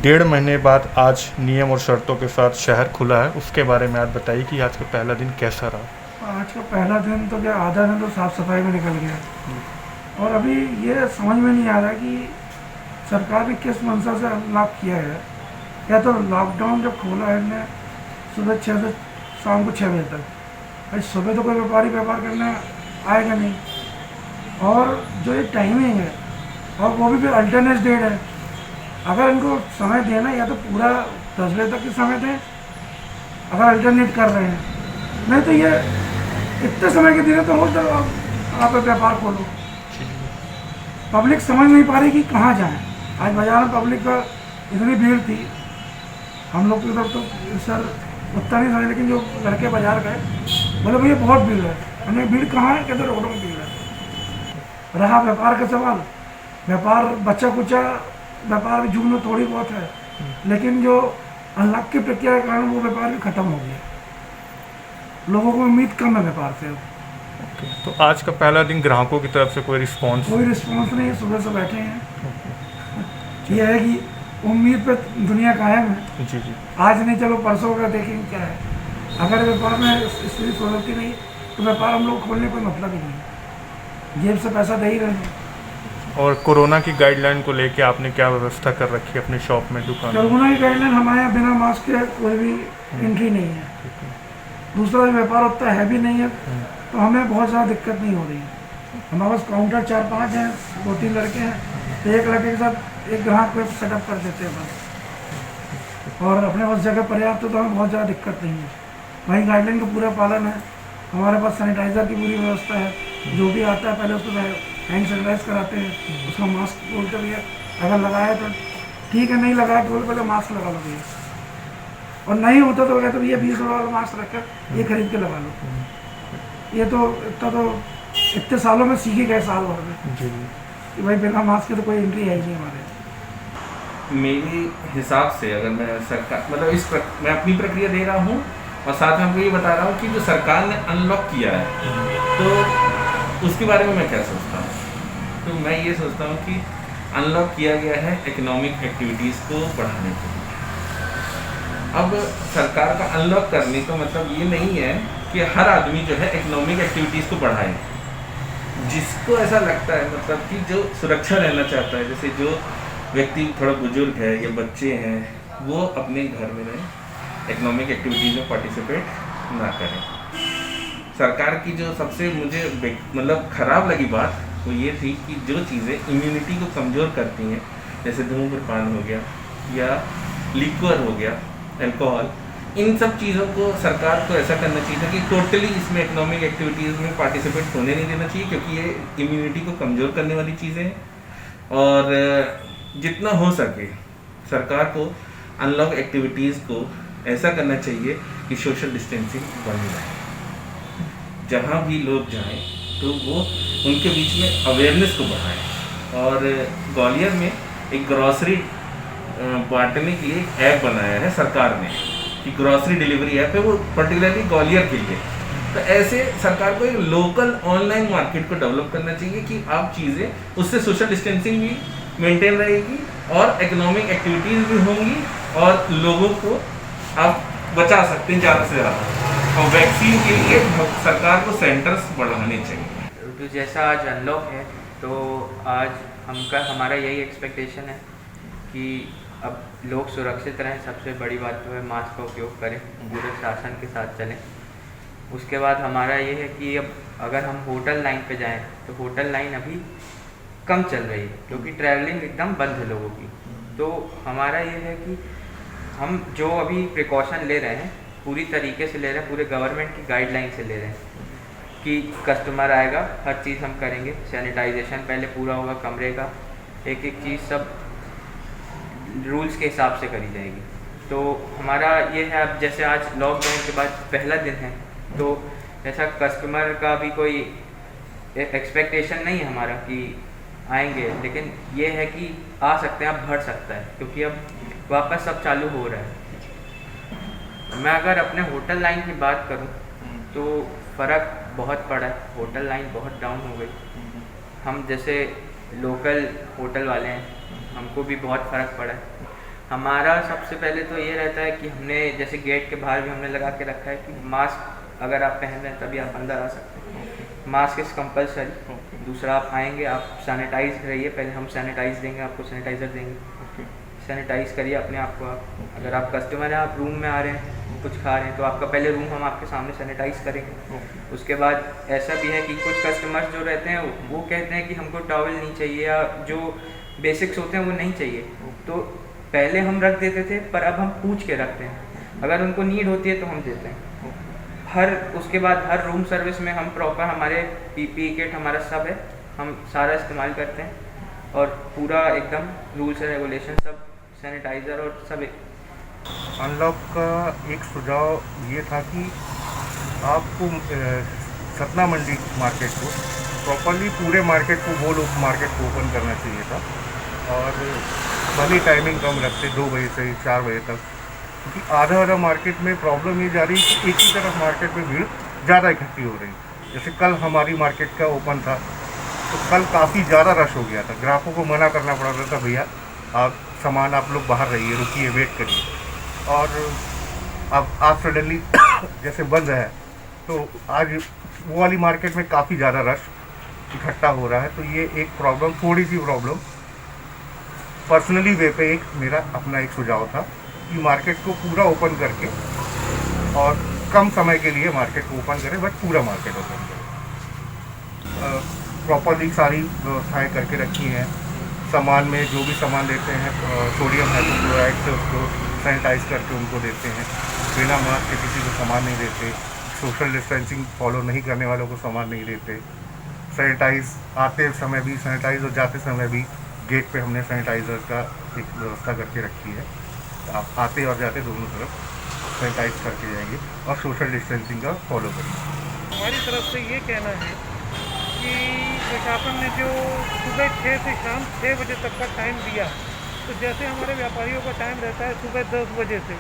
1.5 महीने बाद आज नियम और शर्तों के साथ शहर खुला है, उसके बारे में आज बताइए कि आज का पहला दिन कैसा रहा। आज का पहला दिन तो क्या, आधा दिन तो साफ सफाई में निकल गया। और अभी ये समझ में नहीं आ रहा कि सरकार ने किस मंशा से अनलॉक किया है। या तो लॉकडाउन जब खोला है इनने सुबह 6 से शाम को 6 बजे तक, भाई सुबह तो कोई व्यापारी व्यापार करने आएगा नहीं। और जो ये टाइमिंग है, और वो भी फिर अल्टरनेट डेट है। अगर इनको समय देना, या तो पूरा 10 बजे तक के समय दें अगर अल्टरनेट कर रहे हैं, नहीं तो ये इतने समय के दिन तो हो तो आप व्यापार खोलो। पब्लिक समझ नहीं पा रही कि कहाँ जाए। आज बाजार में पब्लिक का इतनी भीड़ थी, हम लोग की तरफ तो सर उतना नहीं समझे, लेकिन जो लड़के बाजार गए बोले भैया बहुत भीड़ है। हमने भीड़ कहाँ है, कहते रोडों में भीड़ है। रहा व्यापार का सवाल, व्यापार बच्चा कुचा व्यापार की झूम में थोड़ी बहुत है, लेकिन जो अनलॉक की प्रक्रिया के कारण वो व्यापार भी खत्म हो गया। लोगों को उम्मीद कम है व्यापार से। तो आज का पहला दिन ग्राहकों की तरफ से कोई रिस्पांस नहीं है। सुबह से बैठे हैं। यह है कि उम्मीद पे दुनिया कायम है। जी जी। आज नहीं, चलो परसों का देखेंगे क्या है। अगर व्यापार में स्थिति सुधरती नहीं तो व्यापार हम लोग खोलने कोई मतलब ही नहीं। जेब से पैसा दे ही रहे हैं। और कोरोना की गाइडलाइन को लेके आपने क्या व्यवस्था कर रखी है अपने शॉप में, दुकान में? कोरोना की गाइडलाइन हमारे यहाँ बिना मास्क के कोई भी एंट्री नहीं है। दूसरा व्यापार उतना है भी नहीं है, तो हमें बहुत ज़्यादा दिक्कत नहीं हो रही है। हमारे पास काउंटर 4-5 हैं, 2-3 लड़के हैं, तो एक लड़के के साथ एक ग्राहक को सेटअप कर देते हैं बस। और अपने पास जगह पर्याप्त तो हमें बहुत ज़्यादा दिक्कत नहीं है। वहीं गाइडलाइन का पूरा पालन है। हमारे पास सैनिटाइज़र की पूरी व्यवस्था है। जो भी आता है पहले उसको हैंड सैनिटाइज कराते हैं, उसका मास्क बोलते भैया अगर लगाया तो ठीक है, नहीं लगाया तो पहले मास्क लगा लो भैया। और नहीं होता तो कहते भैया 20 रुपये वाला मास्क रखकर ये खरीद के लगा लो। ये तो इतना तो इतने सालों में सीखे गए, साल भर में कि भाई बिना मास्क के तो कोई एंट्री है ही नहीं हमारे। मेरे हिसाब से अगर मैं सरकार मैं अपनी प्रक्रिया दे रहा हूँ और साथ में आपको ये बता रहा हूँ कि जो सरकार ने अनलॉक किया है तो उसके बारे में मैं क्या सोचता हूँ। तो मैं ये सोचता हूँ कि अनलॉक किया गया है इकोनॉमिक एक्टिविटीज़ को बढ़ाने के लिए। अब सरकार का अनलॉक करने का मतलब ये नहीं है कि हर आदमी जो है इकोनॉमिक एक्टिविटीज़ को बढ़ाए। जिसको ऐसा लगता है, मतलब कि जो सुरक्षा रहना चाहता है, जैसे जो व्यक्ति थोड़ा बुजुर्ग है या बच्चे हैं, वो अपने घर में रहें, इकोनॉमिक एक्टिविटीज़ में पार्टिसिपेट ना करें। सरकार की जो सबसे मुझे मतलब ख़राब लगी बात वो ये थी कि जो चीज़ें इम्यूनिटी को कमज़ोर करती हैं, जैसे धूम्रपान हो गया या लिक्वर हो गया, अल्कोहल, इन सब चीज़ों को सरकार को ऐसा करना चाहिए था कि टोटली इसमें इकोनॉमिक एक्टिविटीज़ में पार्टिसिपेट होने नहीं देना चाहिए, क्योंकि ये इम्यूनिटी को कमज़ोर करने वाली चीज़ें हैं। और जितना हो सके सरकार को अनलॉक एक्टिविटीज़ को ऐसा करना चाहिए कि सोशल डिस्टेंसिंग बनी रहे। जहाँ भी लोग जाएं तो वो उनके बीच में अवेयरनेस को बढ़ाएं। और ग्वालियर में एक ग्रॉसरी बांटने के लिए एक ऐप बनाया है सरकार ने, कि ग्रॉसरी डिलीवरी ऐप है, वो पर्टिकुलरली ग्वालियर के लिए। तो ऐसे सरकार को एक लोकल ऑनलाइन मार्केट को डेवलप करना चाहिए कि आप चीज़ें उससे सोशल डिस्टेंसिंग भी मेंटेन रहेगी और इकोनॉमिक एक्टिविटीज़ भी होंगी और लोगों को आप बचा सकते हैं ज़्यादा से ज़्यादा। और वैक्सीन के लिए सरकार को सेंटर्स बढ़ाने चाहिए। तो जैसा आज अनलॉक है तो आज हमारा यही एक्सपेक्टेशन है कि अब लोग सुरक्षित रहें। सबसे बड़ी बात तो है मास्क का उपयोग करें, पूरे शासन के साथ चलें। उसके बाद हमारा ये है कि अब अगर हम होटल लाइन पे जाएं तो होटल लाइन अभी कम चल रही है, क्योंकि ट्रैवलिंग एकदम बंद है लोगों की। तो हमारा ये है कि हम जो अभी प्रिकॉशन ले रहे हैं पूरी तरीके से ले रहे हैं, पूरे गवर्नमेंट की गाइडलाइन से ले रहे हैं कि कस्टमर आएगा हर चीज़ हम करेंगे, सैनिटाइजेशन पहले पूरा होगा कमरे का, एक एक चीज़ सब रूल्स के हिसाब से करी जाएगी। तो हमारा ये है, अब जैसे आज लॉकडाउन के बाद पहला दिन है तो ऐसा कस्टमर का भी कोई एक्सपेक्टेशन नहीं है हमारा कि आएंगे, लेकिन ये है कि आ सकते हैं, अब बढ़ सकता है, क्योंकि अब वापस सब चालू हो रहा है। मैं अगर अपने होटल लाइन की बात करूं तो फ़र्क बहुत पड़ा है। होटल लाइन बहुत डाउन हो गई। हम जैसे लोकल होटल वाले हैं, हमको भी बहुत फ़र्क पड़ा है। हमारा सबसे पहले तो ये रहता है कि हमने जैसे गेट के बाहर भी हमने लगा के रखा है कि मास्क अगर आप पहन रहे हैं तभी आप अंदर आ सकते हैं। Mask is compulsory. दूसरा, आप आएंगे आप सैनिटाइज रहिए, पहले हम सैनिटाइज देंगे, आपको सैनिटाइज़र देंगे, सैनिटाइज करिए अपने आप को आप। अगर आप कस्टमर हैं, आप रूम में आ रहे हैं, कुछ खा रहे हैं, तो आपका पहले रूम हम आपके सामने सैनिटाइज करेंगे। उसके बाद ऐसा भी है कि कुछ कस्टमर्स जो रहते हैं वो कहते हैं कि हमको टॉवल नहीं चाहिए या जो बेसिक्स होते हैं वो नहीं चाहिए, तो पहले हम रख देते थे पर अब हम पूछ के रखते हैं। अगर उनको नीड होती है तो हम देते हैं। उसके बाद हर रूम सर्विस में हम प्रॉपर हमारे पीपीई किट हमारा सब है, हम सारा इस्तेमाल करते हैं और पूरा एकदम रूल्स एंड रेगुलेशन सब, सैनिटाइज़र और सब अनलॉक का एक सुझाव ये था कि आपको सतना मंडी मार्केट को प्रॉपरली पूरे मार्केट को वो लोग मार्केट को ओपन करना चाहिए था और भली टाइमिंग कम रखते 2 बजे से 4 बजे तक, क्योंकि आधा मार्केट में प्रॉब्लम ये जा रही है कि एक ही तरफ मार्केट में भीड़ ज़्यादा इकट्ठी हो रही है। जैसे कल हमारी मार्केट का ओपन था तो कल काफ़ी ज़्यादा रश हो गया था, ग्राहकों को मना करना पड़ रहा था, भैया आप सामान आप लोग बाहर रहिए, रुकिए, वेट करिए। और अब आज सडनली जैसे बंद है तो आज वो वाली मार्केट में काफ़ी ज़्यादा रश इकट्ठा हो रहा है। तो ये एक प्रॉब्लम, थोड़ी सी प्रॉब्लम पर्सनली वे पे एक मेरा अपना एक सुझाव था कि मार्केट को पूरा ओपन करके और कम समय के लिए मार्केट को ओपन करें, बट पूरा मार्केट ओपन करें। प्रॉपरली सारी व्यवस्थाएँ करके रखी हैं। सामान में जो भी सामान लेते हैं सोडियम हाइपोक्लोराइड से उसको सैनिटाइज करके उनको देते हैं। बिना मास्क के किसी को सामान नहीं देते। सोशल डिस्टेंसिंग फॉलो नहीं करने वालों को सामान नहीं देते। सैनिटाइज आते समय भी सैनिटाइज और जाते समय भी गेट पे हमने सैनिटाइज़र का एक व्यवस्था करके रखी है। आप आते और जाते दोनों तरफ सैनिटाइज करके जाएंगे और सोशल डिस्टेंसिंग का फॉलो करिए। हमारी तरफ से ये कहना है कि प्रशासन ने जो सुबह 6 से शाम 6 बजे तक का टाइम दिया, तो जैसे हमारे व्यापारियों का टाइम रहता है सुबह 10 बजे से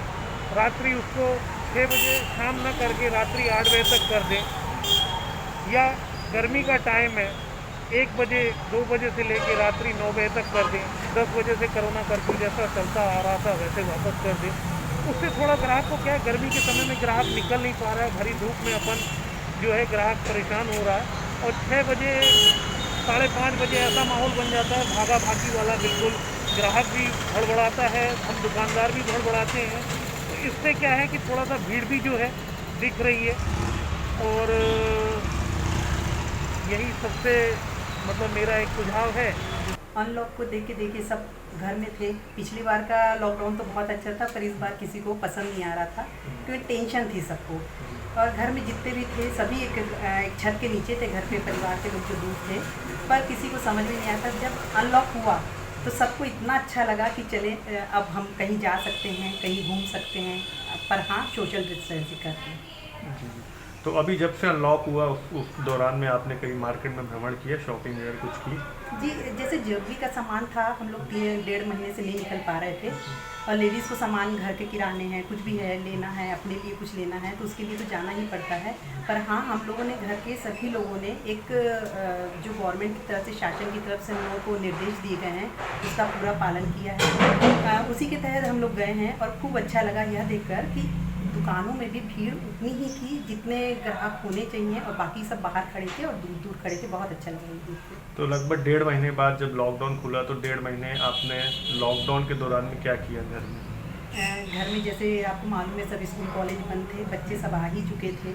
रात्रि, उसको 6 बजे शाम न करके रात्रि 8 बजे तक कर दें, या गर्मी का टाइम है 1 बजे 2 बजे से लेके रात्रि 9 बजे तक कर दें, 10 बजे से कोरोना कर्फ्यू जैसा चलता आ रहा था वैसे वापस कर दें। उससे थोड़ा ग्राहक को क्या, गर्मी के समय में ग्राहक निकल नहीं पा रहा है, भरी धूप में अपन जो है ग्राहक परेशान हो रहा है, और 6 बजे 5:30 बजे ऐसा माहौल बन जाता है भागा भागी वाला, बिल्कुल ग्राहक भी भड़बड़ाता है, हम दुकानदार भी भड़बड़ाते हैं। तो इससे क्या है कि थोड़ा सा भीड़ भी जो है दिख रही है, और यही सबसे मतलब मेरा एक सुझाव है। अनलॉक को देखे सब घर में थे। पिछली बार का लॉकडाउन तो बहुत अच्छा था, पर इस बार किसी को पसंद नहीं आ रहा था क्योंकि टेंशन थी सबको, और घर में जितने भी थे सभी एक छत के नीचे थे, घर पे परिवार के लोग जो दूर थे, पर किसी को समझ में नहीं आता। जब अनलॉक हुआ तो सबको इतना अच्छा लगा कि चले अब हम कहीं जा सकते हैं, कहीं घूम सकते हैं, पर हाँ सोशल डिस्टेंसिंग करके। तो अभी जब से अनलॉक हुआ उस दौरान में आपने कहीं मार्केट में भ्रमण किया, शॉपिंग वगैरह कुछ की? जी, जैसे ज्वेलरी का सामान था, हम लोग 1.5 महीने से नहीं निकल पा रहे थे, और लेडीज़ को सामान घर के किराने हैं, कुछ भी है लेना है, अपने लिए कुछ लेना है, तो उसके लिए तो जाना ही पड़ता है। पर हाँ, हम लोगों ने घर के सभी लोगों ने एक जो गवर्नमेंट की तरफ से, शासन की तरफ से हम लोगों को निर्देश दिए गए हैं, उसका पूरा पालन किया है। उसी के तहत हम लोग गए हैं, और खूब अच्छा लगा यह देखकर कि दुकानों में भी भीड़ उतनी ही थी जितने ग्राहक होने चाहिए, और बाकी सब बाहर खड़े थे और दूर दूर खड़े थे। बहुत अच्छा लगा। तो लगभग 1.5 महीने बाद जब लॉकडाउन खुला तो 1.5 महीने आपने लॉकडाउन के दौरान में क्या किया घर में? घर में जैसे आपको मालूम है सब स्कूल कॉलेज बंद थे, बच्चे सब आ ही चुके थे,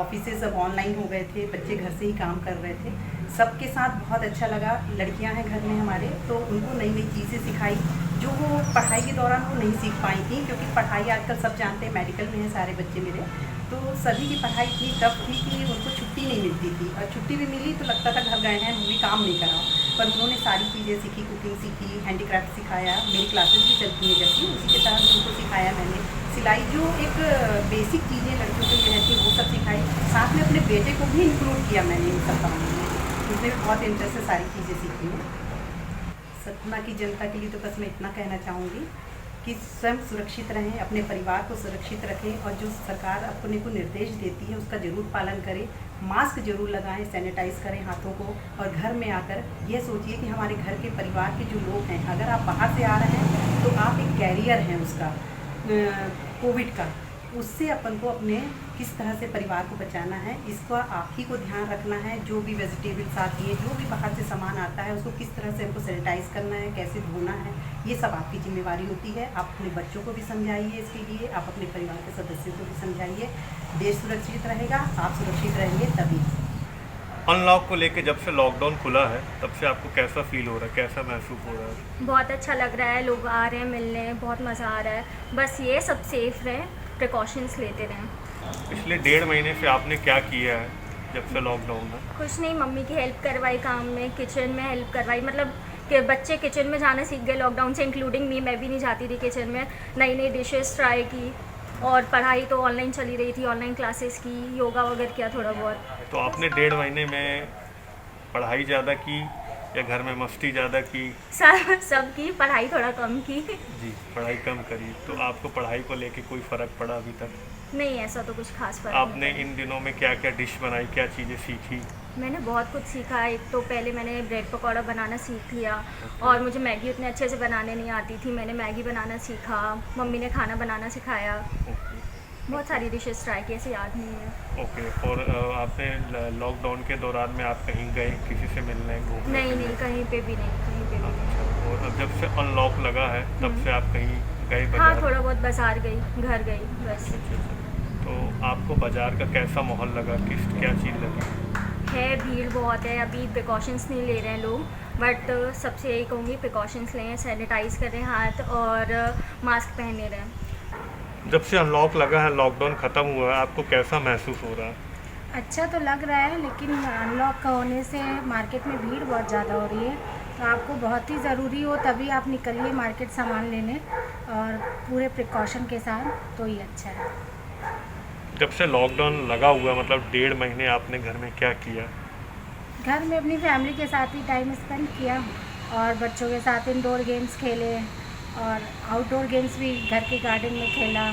ऑफिस सब ऑनलाइन हो गए थे, बच्चे घर से ही काम कर रहे थे। सबके साथ बहुत अच्छा लगा। लड़कियां हैं घर में हमारे, तो उनको नई नई चीज़ें सिखाई जो वो पढ़ाई के दौरान वो नहीं सीख पाई थी, क्योंकि पढ़ाई आजकल सब जानते हैं मेडिकल में हैं सारे बच्चे मेरे, तो सभी की पढ़ाई इतनी टफ थी कि उनको छुट्टी नहीं मिलती थी, और छुट्टी भी मिली तो लगता था घर गए हैं मूवी काम नहीं करा। पर उन्होंने सारी चीज़ें सीखी, कुकिंग सीखी, हैंडीक्राफ्ट सिखाया, मेरी क्लासेस भी चलती हैं जैसी, उसी के तहत उनको सिखाया मैंने। सिलाई जो एक बेसिक चीज़ें लड़कियों के लिए रहती हैं वो सब सिखाई, साथ में अपने बेटे को भी इंक्लूड किया मैंने इन सब कामों में, उसने भी बहुत इंटरेस्ट से सारी चीज़ें सीखी हैं। सतना की जनता के लिए तो बस मैं इतना कहना चाहूँगी कि स्वयं सुरक्षित रहें, अपने परिवार को सुरक्षित रखें और जो सरकार अपने को निर्देश देती है उसका ज़रूर पालन करें। मास्क जरूर लगाएं, सैनिटाइज करें हाथों को, और घर में आकर यह सोचिए कि हमारे घर के परिवार के जो लोग हैं, अगर आप बाहर से आ रहे हैं तो आप एक कैरियर हैं उसका कोविड का, उससे अपन को अपने किस तरह से परिवार को बचाना है, इसका आप ही को ध्यान रखना है। जो भी वेजिटेबल्स आती है, जो भी बाहर से सामान आता है, उसको किस तरह से हमको सैनिटाइज करना है, कैसे धोना है, ये सब आपकी जिम्मेवारी होती है। आप अपने बच्चों को भी समझाइए इसके लिए, आप अपने परिवार के सदस्यों को भी समझाइए। देश सुरक्षित रहेगा, आप सुरक्षित रहेंगे तभी। अनलॉक को लेके जब से लॉकडाउन खुला है तब से आपको कैसा फील हो रहा है, कैसा महसूस हो रहा है? बहुत अच्छा लग रहा है, लोग आ रहे हैं मिलने, बहुत मज़ा आ रहा है। बस ये सब सेफ रहें, प्रिकॉशंस लेते रहें। पिछले 1.5 महीने से आपने क्या किया है जब से लॉकडाउन है? कुछ नहीं, मम्मी की हेल्प करवाई काम में, किचन में हेल्प करवाई, मतलब कि बच्चे किचन में जाना सीख गए लॉकडाउन से, इंक्लूडिंग मी। मैं भी नहीं जाती थी किचन में, नई नई डिशेस ट्राई की, और पढ़ाई तो ऑनलाइन चली रही थी, ऑनलाइन क्लासेस की, योगा वगैरह किया थोड़ा बहुत। तो आपने 1.5 महीने में पढ़ाई ज़्यादा की या घर में मस्ती ज़्यादा की? सब की, पढ़ाई थोड़ा कम की। जी, पढ़ाई कम करी। तो आपको पढ़ाई को लेके कोई फ़र्क पड़ा अभी तक? नहीं, ऐसा तो कुछ खास फर्क आपने नहीं। इन दिनों में क्या क्या डिश बनाई, क्या चीज़ें सीखी? मैंने बहुत कुछ सीखा। एक तो पहले मैंने ब्रेड पकौड़ा बनाना सीख लिया, और मुझे मैगी उतने अच्छे से बनाने नहीं आती थी, मैंने मैगी बनाना सीखा, मम्मी ने खाना बनाना सिखाया, बहुत सारी डिशेस ट्राई की, ऐसे याद नहीं है। ओके। और आपने लॉकडाउन के दौरान में आप कहीं गए किसी से मिलने, घूमने? नहीं, कहीं पे भी नहीं, कहीं पे भी नहीं। अच्छा। और अब जब से अनलॉक लगा है तब से आप कहीं गए हाँ, बाजार? थोड़ा बहुत बाजार गई, घर गई, बस। अच्छा। तो आपको बाजार का कैसा माहौल लगा, क्या चीज़ लगी? है, भीड़ बहुत है, अभी प्रिकॉशंस नहीं ले रहे हैं लोग, बट सबसे यही कहूँगी प्रिकॉशंस लें, सैनिटाइज़ करें हाथ, और मास्क पहने रहें। जब से अनलॉक लगा है, लॉकडाउन ख़त्म हुआ है, आपको कैसा महसूस हो रहा है? अच्छा तो लग रहा है, लेकिन अनलॉक का होने से मार्केट में भीड़ बहुत ज़्यादा हो रही है, तो आपको बहुत ही ज़रूरी हो तभी आप निकलिए मार्केट सामान लेने, और पूरे प्रिकॉशन के साथ, तो ये अच्छा है। जब से लॉकडाउन लगा हुआ, मतलब 1.5 महीने आपने घर में क्या किया? घर में अपनी फैमिली के साथ ही टाइम स्पेंड किया, और बच्चों के साथ इंडोर गेम्स खेले, और आउटडोर गेम्स भी घर के गार्डन में खेला।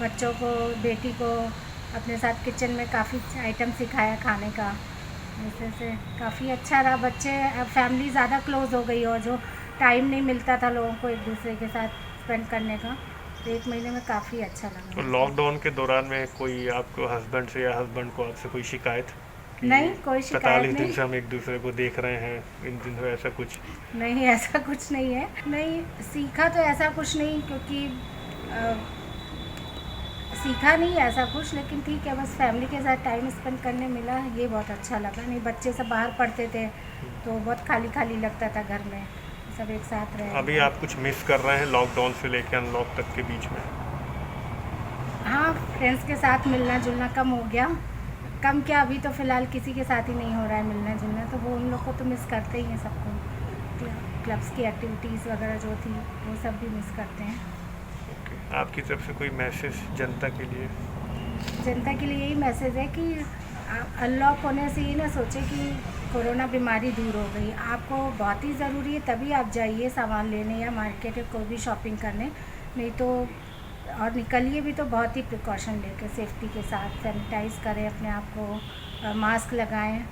बच्चों को, बेटी को अपने साथ किचन में काफ़ी आइटम सिखाया खाने का, जैसे काफ़ी अच्छा रहा। बच्चे, फैमिली ज़्यादा क्लोज हो गई, और जो टाइम नहीं मिलता था लोगों को एक दूसरे के साथ स्पेंड करने का, तो 1 महीने में काफ़ी अच्छा लगा। तो लॉकडाउन के दौरान में कोई आपको हस्बैंड से या हस्बैंड को आपसे कोई शिकायत? नहीं, कोई शिकायत 45 दिन नहीं। से हम एक दूसरे को देख रहे हैं, इन दिन में ऐसा कुछ? नहीं, ऐसा कुछ नहीं है। नहीं सीखा तो ऐसा कुछ नहीं, क्योंकि सीखा नहीं ऐसा कुछ, लेकिन ठीक है, बस फैमिली के साथ टाइम स्पेंड करने मिला, ये बहुत अच्छा लगा। नहीं, बच्चे सब बाहर पढ़ते थे तो बहुत खाली खाली लगता था घर में, सब एक साथ रहे। अभी आप कुछ मिस कर रहे हैं लॉकडाउन से लेकर अनलॉक तक के बीच में? हाँ, फ्रेंड्स के साथ मिलना जुलना कम हो गया। कम क्या, अभी तो फ़िलहाल किसी के साथ ही नहीं हो रहा है मिलना जुलना, तो वो उन लोग को तो मिस करते ही हैं सबको। क्लब्स की एक्टिविटीज़ वगैरह जो थी वो सब भी मिस करते हैं। ओके। आपकी तरफ से कोई मैसेज जनता के लिए? जनता के लिए यही मैसेज है कि अनलॉक होने से ये ना सोचे कि कोरोना बीमारी दूर हो गई। आपको बहुत ही ज़रूरी है तभी आप जाइए सामान लेने या मार्केट या कोई भी शॉपिंग करने, नहीं तो, और निकलिए भी तो बहुत ही प्रिकॉशन लेकर, सेफ्टी के साथ सैनिटाइज़ करें अपने आप को, मास्क लगाएं,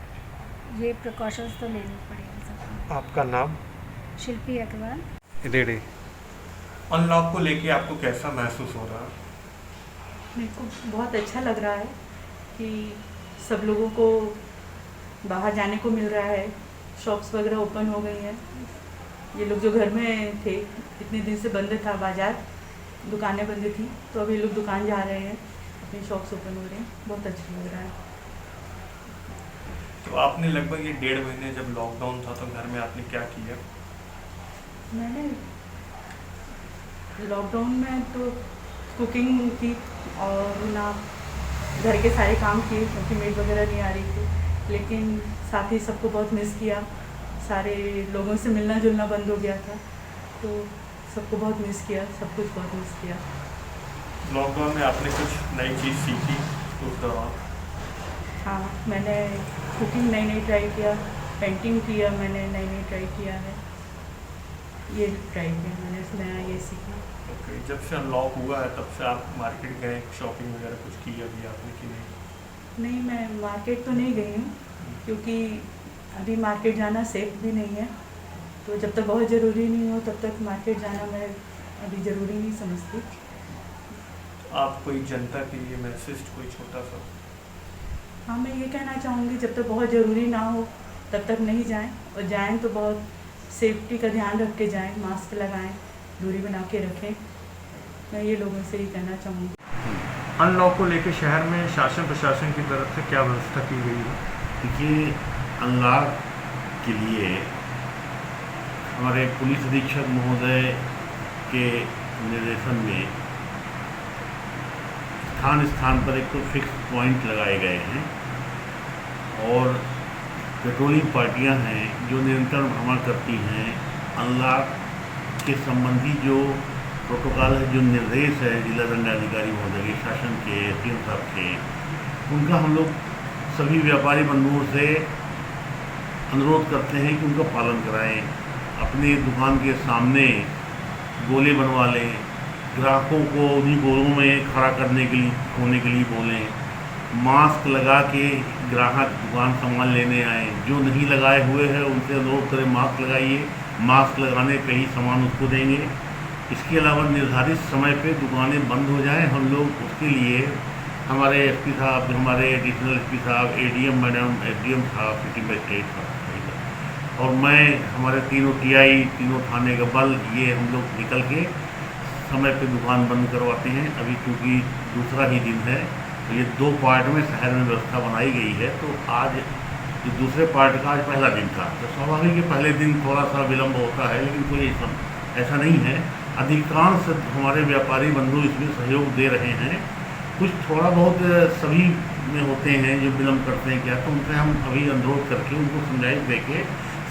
ये प्रिकॉशंस तो लेनी पड़ेगी सबको। आपका नाम? शिल्पी अग्रवाल। रेडे। अनलॉक को लेके आपको कैसा महसूस हो रहा है? मेरे को बहुत अच्छा लग रहा है कि सब लोगों को बाहर जाने को मिल रहा है, शॉप्स वगैरह ओपन हो गई हैं। ये लोग जो घर में थे, इतने दिन से बंद था बाज़ार, दुकानें बंद थी, तो अभी लोग दुकान जा रहे हैं, अपनी शॉप्स ओपन हो रहे हैं, बहुत अच्छा लग रहा है। तो आपने लगभग ये 1.5 महीने जब लॉकडाउन था तो घर में आपने क्या किया? मैंने लॉकडाउन में तो कुकिंग की, और ना घर के सारे काम किए, क्योंकि मेड वगैरह नहीं आ रही थी, लेकिन साथ ही सबको बहुत मिस किया। सारे लोगों से मिलना जुलना बंद हो गया था, तो सबको बहुत मिस किया, सब कुछ बहुत मिस किया। लॉकडाउन में आपने कुछ नई चीज़ सीखी उस दौरान? हाँ, मैंने कुकिंग नई नई ट्राई किया, पेंटिंग किया, मैंने नई नई ट्राई किया है। ये ट्राई किया मैंने, इसमें ये सीखा। ओके, जब से अनलॉक हुआ है तब से आप मार्केट गए, शॉपिंग वगैरह कुछ की अभी आपने कि नहीं? नहीं, मैं मार्केट तो नहीं गई हूँ क्योंकि अभी मार्केट जाना सेफ भी नहीं है, तो जब तक बहुत ज़रूरी नहीं हो तब तक मार्केट जाना मैं अभी ज़रूरी नहीं समझती। आप कोई जनता के लिए मैसेज कोई छोटा सा? हाँ, मैं ये कहना चाहूँगी जब तक बहुत ज़रूरी ना हो तब तक नहीं जाएं, और जाएं तो बहुत सेफ्टी का ध्यान रख के जाएं, मास्क लगाएं, दूरी बना के रखें। मैं ये लोगों से ही कहना चाहूँगी। अनलॉक को लेकर शहर में शासन प्रशासन की तरफ से क्या व्यवस्था की गई है? देखिए, अनलॉक के लिए हमारे पुलिस अधीक्षक महोदय के निर्देशन में स्थान स्थान पर एक तो फिक्स पॉइंट लगाए गए हैं और पेट्रोलिंग पार्टियां हैं जो निरंतर भ्रमण करती हैं। अनलॉक के संबंधी जो प्रोटोकॉल है, जो निर्देश है जिला दंडाधिकारी महोदय के, शासन के, एसडीएम साहब के, उनका हम लोग सभी व्यापारी बंधुओं से अनुरोध करते हैं कि उनका पालन कराएं। अपनी दुकान के सामने गोले बनवा लें, ग्राहकों को उन्हीं गोलों में खड़ा करने के लिए, होने के लिए बोलें, मास्क लगा के ग्राहक दुकान सामान लेने आए। जो नहीं लगाए हुए हैं उनसे अनुरोध करें मास्क लगाइए, मास्क लगाने पे ही सामान उसको देंगे। इसके अलावा निर्धारित समय पे दुकानें बंद हो जाएं, हम लोग उसके लिए हमारे एसपी साहब, हमारे एडिशनल एसपी साहब, एडीएम मैडम, एसडीएम साहब, सिटी मजिस्ट्रेट साहब और मैं, हमारे तीनों टीआई, तीनों थाने का बल, ये हम लोग निकल के समय पे दुकान बंद करवाते हैं। अभी चूँकि दूसरा ही दिन है तो ये 2 पार्ट में शहर में व्यवस्था बनाई गई है। तो आज जो दूसरे पार्ट का आज पहला दिन था, तो स्वाभाविक है पहले दिन थोड़ा सा विलम्ब होता है, लेकिन कोई ऐसा नहीं है। अधिकांश हमारे व्यापारी बंधु इसमें सहयोग दे रहे हैं। कुछ थोड़ा बहुत सभी में होते हैं जो विलम्ब करते हैं क्या, तो उनसे हम अभी अनुरोध करके उनको समझाइश दे के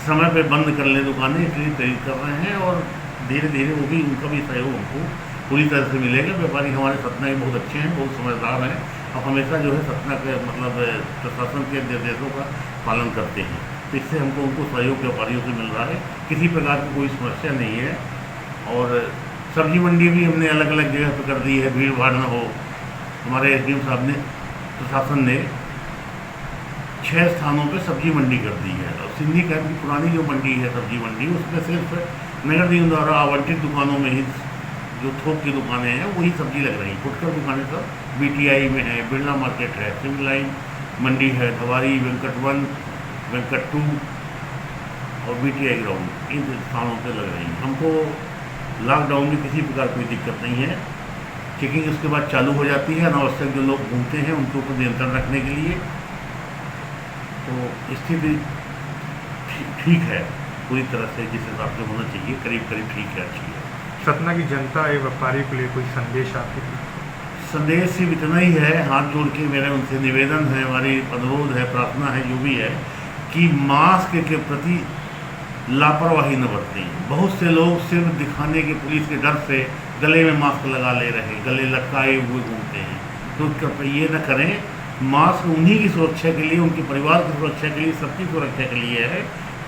समय पे बंद कर लें दुकानें, इसलिए तैयारी कर रहे हैं और धीरे धीरे वो भी, उनका भी सहयोग हमको पूरी तरह से मिलेगा। व्यापारी हमारे सतना के बहुत अच्छे हैं, बहुत समझदार हैं और हमेशा जो है सतना के मतलब प्रशासन के निर्देशों का पालन करते हैं। तो इससे हमको उनको सहयोग व्यापारियों से मिल रहा है, किसी प्रकार की कोई समस्या नहीं है। और सब्जी मंडी भी हमने अलग अलग जगह पर कर दी है, भीड़ भाड़ न हो। हमारे एसडीएम साहब ने, प्रशासन ने 6 स्थानों पे सब्जी मंडी कर दी है। और सिंधी कैंप की पुरानी जो मंडी है सब्जी मंडी, उसमें सिर्फ नगर निगम द्वारा आवंटित दुकानों में ही, जो थोक की दुकानें हैं वही सब्जी लग रही हैं। फुटकर दुकानें सब बीटीआई में है, बिरला मार्केट है, सिविल लाइन मंडी है, धवारी, वेंकट 1, वेंकट 2 और बीटीआई ग्राउंड, इन स्थानों पर लग रही हैं। हमको लॉकडाउन में किसी प्रकार कोई दिक्कत नहीं है। चेकिंग उसके बाद चालू हो जाती है, अनावश्यक जो लोग घूमते हैं उनके ऊपर नियंत्रण रखने के लिए। तो स्थिति ठीक है पूरी तरह से, जिस हिसाब से होना चाहिए, करीब करीब ठीक है, अच्छी है। सतना की जनता एवं व्यापारी के लिए कोई संदेश आपके लिए? संदेश सिर्फ इतना ही है, हाथ जोड़ के मेरा उनसे निवेदन है, हमारी अनुरोध है, प्रार्थना है, जो भी है, कि मास्क के प्रति लापरवाही न बरतें। बहुत से लोग सिर्फ दिखाने के, पुलिस के डर से गले में मास्क लगा ले रहे हैं, गले लटकाए हुए घूमते हैं। तो ये न करें। मास्क उन्हीं की सुरक्षा के लिए, उनके परिवार की सुरक्षा के लिए, सबकी सुरक्षा के लिए है।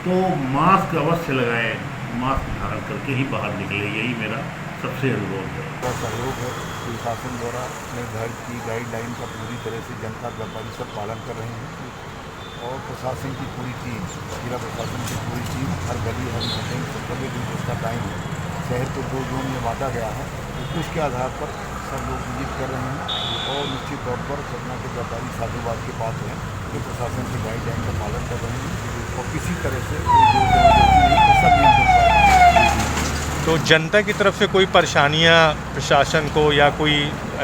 तो मास्क अवश्य लगाएं, मास्क धारण करके ही बाहर निकले, यही मेरा सबसे अनुरोध है। का सहयोग है, प्रशासन द्वारा निर्धारित की गाइडलाइन का पूरी तरह से जनता व्यापारी सब पालन कर रहे हैं और प्रशासन की पूरी टीम, जिला प्रशासन की पूरी टीम हर गली, हर मीटिंग, 17 दिन जिसका टाइम है, शहर को 2 जोन में बांटा गया है, उसके आधार पर सब लोग विजिट कर रहे हैं और निश्चित तौर पर सतना के व्यापारी साधुवाद के पास हैं, जो प्रशासन की गाइडलाइन का पालन कर रहे हैं और किसी तरह से कोई जोर जबरदस्ती नहीं, तो सब नियंत्रण कर रहे हैं। तो जनता की तरफ से कोई परेशानियां प्रशासन को या कोई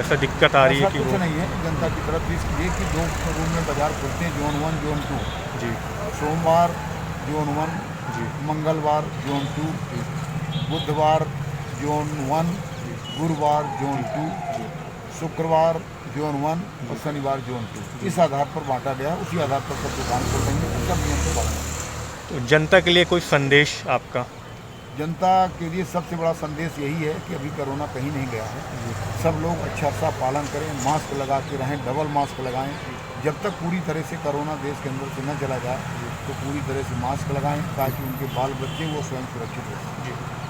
ऐसा दिक्कत आ रही है कि कुछ वो? नहीं है जनता की तरफ, इसलिए कि 2 रूम में बाजार खुलते हैं, जोन 1, जोन 2 जी, सोमवार जोन 1 जी, मंगलवार जोन 2, बुधवार जोन 1, गुरुवार जोन 2, शुक्रवार जोन 1 और शनिवार जोन 2। इस आधार पर बांटा गया, उसी आधार पर सब दुकान खोलेंगे, सब नियम से पालन। तो जनता के लिए कोई संदेश आपका? जनता के लिए सबसे बड़ा संदेश यही है कि अभी कोरोना कहीं नहीं गया है, सब लोग अच्छा सा पालन करें, मास्क लगा के रहें, डबल मास्क लगाएं। जब तक पूरी तरह से कोरोना देश के अंदर से न चला जाए तो पूरी तरह से मास्क लगाएं ताकि उनके बाल बच्चे वो स्वयं सुरक्षित रहें।